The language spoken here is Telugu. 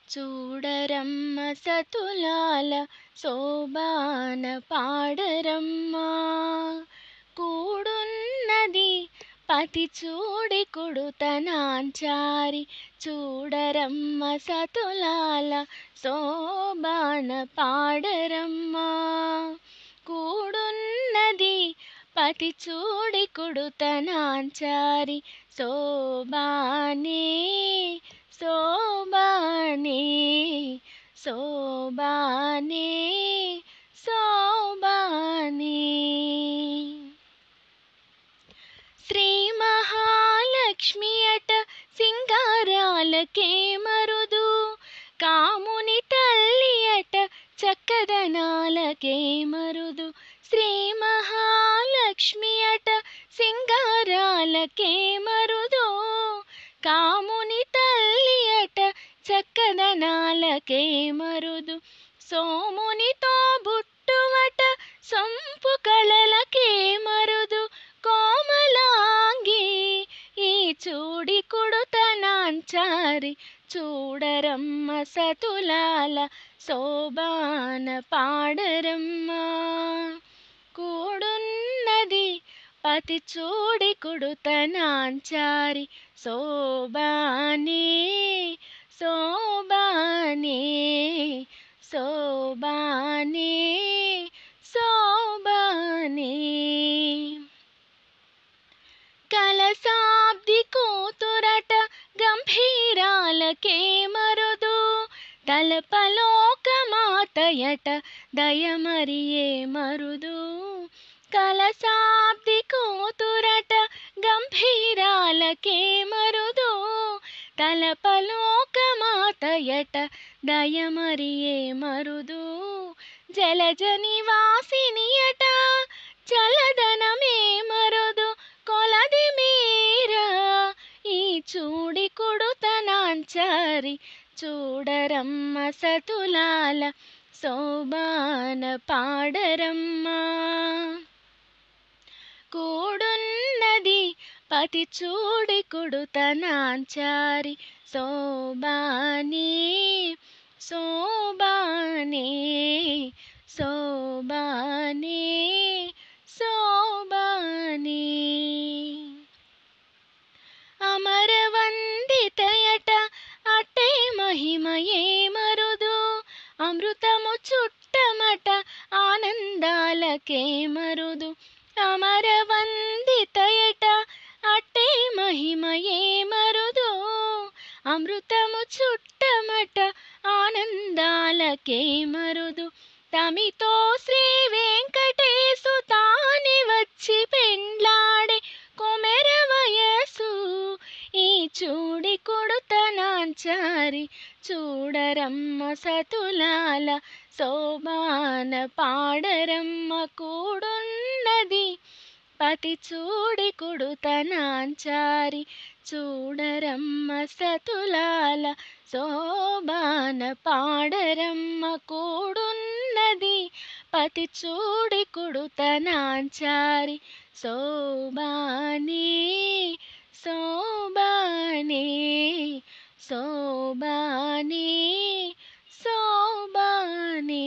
చూడరమ్మ సతులాల శోభాన పాడరమ్మా కూడున్నది పతి చూడి కుడుతనాంచారి చూడరమ్మ సతులాల శోభాన పాడరమ్మా కూడున్నది పతి చూడి కుడుతనాంచారి శోభానే శోభానే శోభానే శోభానే శ్రీ మహాలక్ష్మి అట సింగారాలకే మరుదు కాముని తల్లి అట చక్కదనాలకే మరుదు శ్రీ మహాలక్ష్మి అట సింగారాలకే మరుదు కాముని తల్లి అట చక్కదనాలకే మరుదు సోమునితో బుట్టువట సొంపు కళలకే మరుదు కోమలాంగి ఈ చూడి కుడుతనాంచారి చూడరమ్మ సతులాల శోభాన పాడరమ్మా కూడున్నది పతి చూడి కుడుతనాంచారి శోభానే శోభానే శోభానే శోభానే కలసాబ్ది కూతురట గంభీరాలకే మరుదు తలపలోకమాతయట దయమరియే మరుదు కలసాబ్ది కూతురట గంభీరాలకే మరుదు తలపలోకమాతయట దయమరియే మరుదు జలజ నివాసినియట చలదనమే మరుదు కొలది మీరా ఈ చూడి కుడుతనాంచారి చూడరమ్మ సతులాల శోభాన పాడరమ్మా కూడున్నది పతి చూడి కుడుతనాంచారి శోభానే శోభానే శోభానే శోభానే అమరవందితయట అట్టే మహిమయే మరుదు అమృతము చుట్టమట ఆనందాలకే మరుదు అమరవందితయట అట్టే మహిమయే మరుదు అమృతము చుట్టమట ఆనందాలకే మరుదు తమితో శ్రీ వెంకటేశు తాని వచ్చి పెండ్లాడే కొమెర వయసు ఈ చూడి కుడుతనాంచారి చూడరమ్మ సతులాల శోభాన పాడరమ్మ కూడున్నది పతి చూడి కుడుతనాంచారి చూడరమ్మ సతులాల శోభాన పాడరమ్మ కూడున్నది పతి చూడి కుడుతనాంచారి శోభానే శోభానే శోభానే శోభానే శోభానే